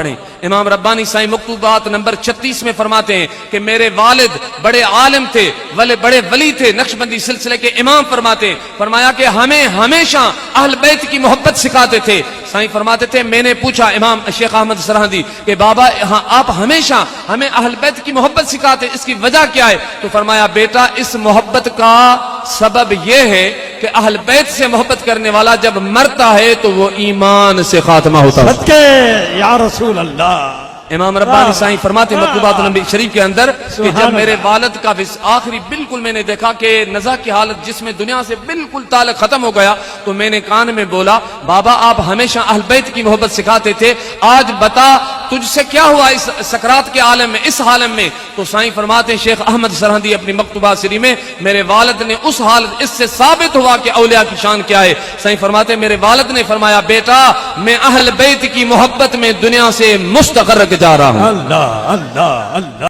پڑھیں۔ امام ربانی سائیں مکتوبات نمبر 36 میں فرماتے ہیں کہ میرے والد بڑے عالم تھے، بڑے ولی تھے، نقشبندی سلسلے کے امام فرماتے ہیں، فرمایا کہ ہمیں ہمیشہ اہل بیت کی محبت سکھاتے تھے۔ سائیں فرماتے تھے میں نے پوچھا امام شیخ احمد سرہندی کہ بابا آپ ہمیشہ ہمیں اہل بیت کی محبت سکھاتے، اس کی وجہ کیا ہے؟ تو فرمایا بیٹا اس محبت کا سبب یہ ہے کہ اہل بیت سے محبت کرنے والا جب مرتا ہے تو وہ ایمان سے خاتمہ ہوتا ہے۔ صدقے یا رسول اللہ۔ امام ربانی سائیں فرماتے ہیں مکتوبات نبی شریف کے اندر کہ جب میرے والد کا آخری بالکل میں نے دیکھا کہ نزع کی حالت جس میں دنیا سے بالکل تعلق ختم ہو گیا، تو میں نے کان میں بولا بابا آپ ہمیشہ اہل بیت کی محبت سکھاتے تھے، آج بتا تجھ سے کیا ہوا اس سکرات کے عالم میں، اس عالم میں؟ تو سائیں فرماتے ہیں شیخ احمد سرہندی اپنی مکتوبات شریف میں میرے والد نے اس حالت اس سے ثابت ہوا کہ اولیاء کی شان کیا ہے۔ سائیں فرماتے ہیں میرے والد نے فرمایا بیٹا میں اہل بیت کی محبت میں دنیا سے مستغرق جا رہا ہوں۔ اللہ اللہ اللہ۔